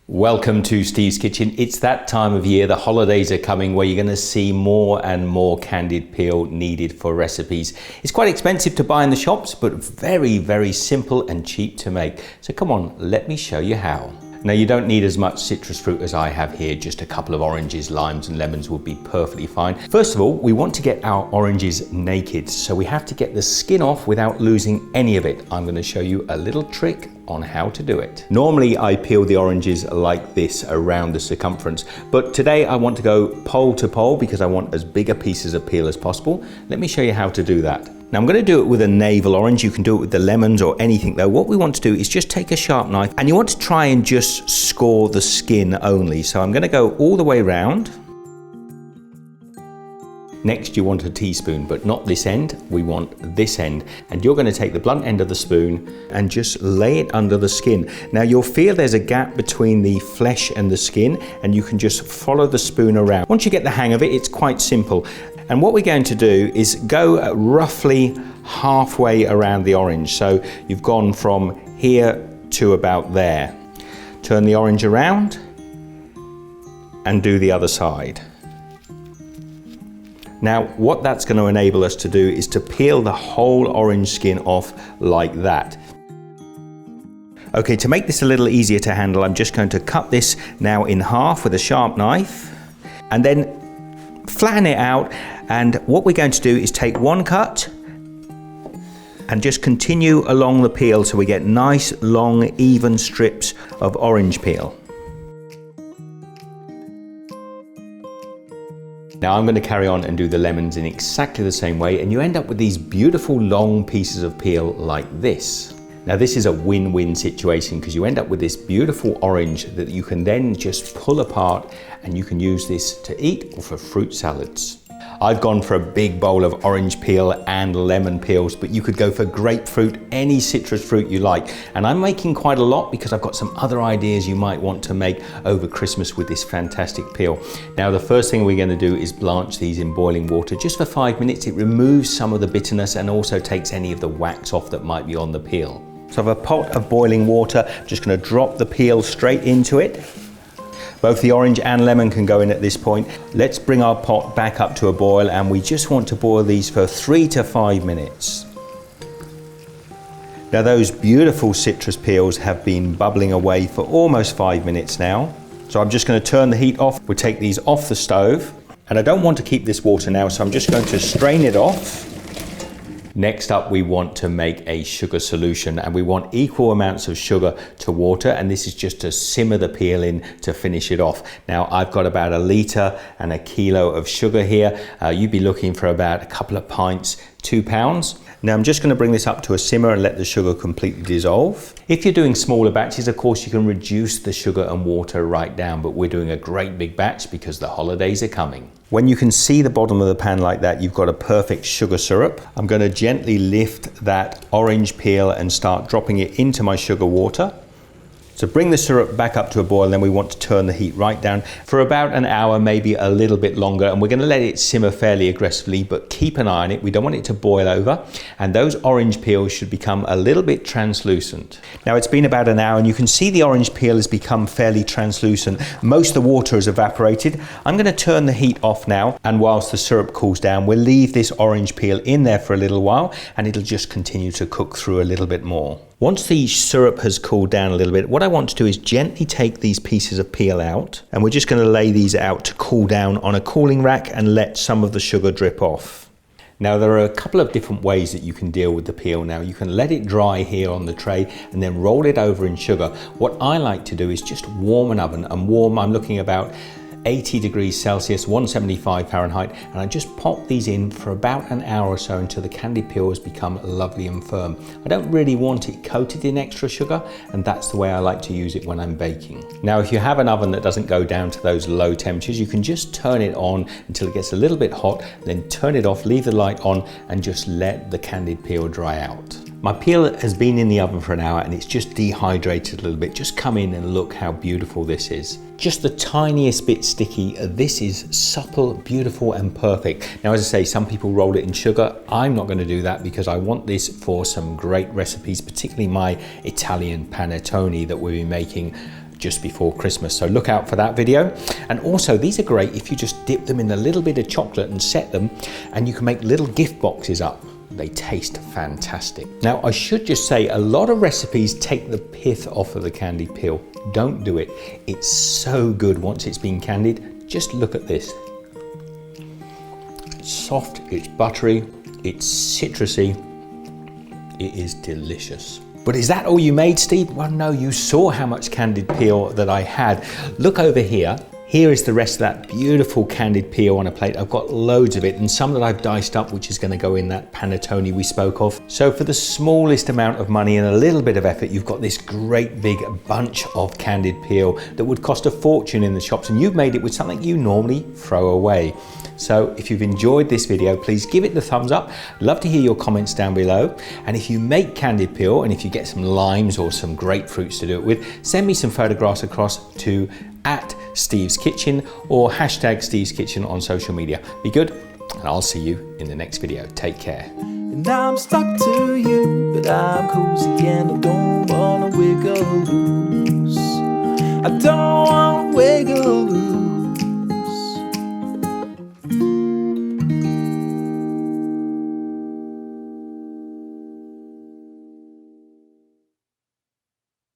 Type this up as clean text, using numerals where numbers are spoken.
Welcome to Steve's Kitchen. It's that time of year, the holidays are coming, where you're going to see more and more candied peel needed for recipes. It's quite expensive to buy in the shops, but very, very simple and cheap to make. So come on, let me show you how. Now you don't need as much citrus fruit as I have here, just a couple of oranges, limes and lemons would be perfectly fine. First of all, we want to get our oranges naked, so we have to get the skin off without losing any of it. I'm going to show you a little trick on how to do it. Normally I peel the oranges like this around the circumference, but today I want to go pole to pole because I want as big a pieces of peel as possible. Let me show you how to do that. Now I'm going to do it with a navel orange. You can do it with the lemons or anything though. What we want to do is just take a sharp knife and you want to try and just score the skin only. So I'm going to go all the way around. Next you want a teaspoon, but not this end, we want this end. And you're going to take the blunt end of the spoon and just lay it under the skin. Now you'll feel there's a gap between the flesh and the skin, and you can just follow the spoon around. Once you get the hang of it, it's quite simple. And what we're going to do is go roughly halfway around the orange. So you've gone from here to about there. Turn the orange around and do the other side. Now, what that's going to enable us to do is to peel the whole orange skin off like that. Okay, to make this a little easier to handle, I'm just going to cut this now in half with a sharp knife and then flatten it out. And what we're going to do is take one cut and just continue along the peel so we get nice, long, even strips of orange peel. Now I'm going to carry on and do the lemons in exactly the same way, and you end up with these beautiful long pieces of peel like this. Now this is a win-win situation because you end up with this beautiful orange that you can then just pull apart and you can use this to eat or for fruit salads. I've gone for a big bowl of orange peel and lemon peels, but you could go for grapefruit, any citrus fruit you like. And I'm making quite a lot because I've got some other ideas you might want to make over Christmas with this fantastic peel. Now the first thing we're going to do is blanch these in boiling water just for 5 minutes. It removes some of the bitterness and also takes any of the wax off that might be on the peel. So I have a pot of boiling water, I'm just going to drop the peel straight into it. Both the orange and lemon can go in at this point. Let's bring our pot back up to a boil, and we just want to boil these for 3 to 5 minutes. Now those beautiful citrus peels have been bubbling away for almost 5 minutes now. So I'm just going to turn the heat off. We'll take these off the stove, and I don't want to keep this water now, so I'm just going to strain it off. Next up, we want to make a sugar solution, and we want equal amounts of sugar to water, and this is just to simmer the peel in to finish it off. Now I've got about 1 litre and 1 kilo of sugar here. You'd be looking for about a couple of pints, 2 pounds. Now I'm just going to bring this up to a simmer and let the sugar completely dissolve. If you're doing smaller batches, of course you can reduce the sugar and water right down, but we're doing a great big batch because the holidays are coming. When you can see the bottom of the pan like that, you've got a perfect sugar syrup. I'm going to gently lift that orange peel and start dropping it into my sugar water. So bring the syrup back up to a boil, then we want to turn the heat right down for about an hour, maybe a little bit longer, and we're going to let it simmer fairly aggressively, but keep an eye on it. We don't want it to boil over, and those orange peels should become a little bit translucent. Now it's been about an hour and you can see the orange peel has become fairly translucent. Most of the water has evaporated. I'm going to turn the heat off now, and whilst the syrup cools down, we'll leave this orange peel in there for a little while and it'll just continue to cook through a little bit more. Once the syrup has cooled down a little bit, what I want to do is gently take these pieces of peel out, and we're just going to lay these out to cool down on a cooling rack and let some of the sugar drip off. Now there are a couple of different ways that you can deal with the peel. Now you can let it dry here on the tray and then roll it over in sugar. What I like to do is just warm an oven, and warm, I'm looking about 80 degrees Celsius, 175 Fahrenheit, and I just pop these in for about an hour or so until the candied peel has become lovely and firm. I don't really want it coated in extra sugar, and that's the way I like to use it when I'm baking. Now if you have an oven that doesn't go down to those low temperatures, you can just turn it on until it gets a little bit hot, then turn it off, leave the light on, and just let the candied peel dry out. My peel has been in the oven for an hour and it's just dehydrated a little bit. Just come in and look how beautiful this is. Just the tiniest bit sticky. This is supple, beautiful and perfect. Now, as I say, some people roll it in sugar. I'm not going to do that because I want this for some great recipes, particularly my Italian panettone that we'll be making just before Christmas. So look out for that video. And also these are great if you just dip them in a little bit of chocolate and set them, and you can make little gift boxes up. They taste fantastic. Now I should just say a lot of recipes take the pith off of the candied peel. Don't do it. It's so good once it's been candied. Just look at this. It's soft, it's buttery, it's citrusy. It is delicious. But is that all you made, Steve? Well, no, you saw how much candied peel that I had. Look over here. Here is the rest of that beautiful candied peel on a plate. I've got loads of it, and some that I've diced up, which is going to go in that panettone we spoke of. So for the smallest amount of money and a little bit of effort, you've got this great big bunch of candied peel that would cost a fortune in the shops, and you've made it with something you normally throw away. So if you've enjoyed this video, please give it the thumbs up. Love to hear your comments down below. And if you make candied peel, and if you get some limes or some grapefruits to do it with, send me some photographs across to @StevesKitchen or #StevesKitchen on social media. Be good, and I'll see you in the next video. Take care. And I'm stuck to you, but I'm cozy and I don't wanna wiggle loose. I don't want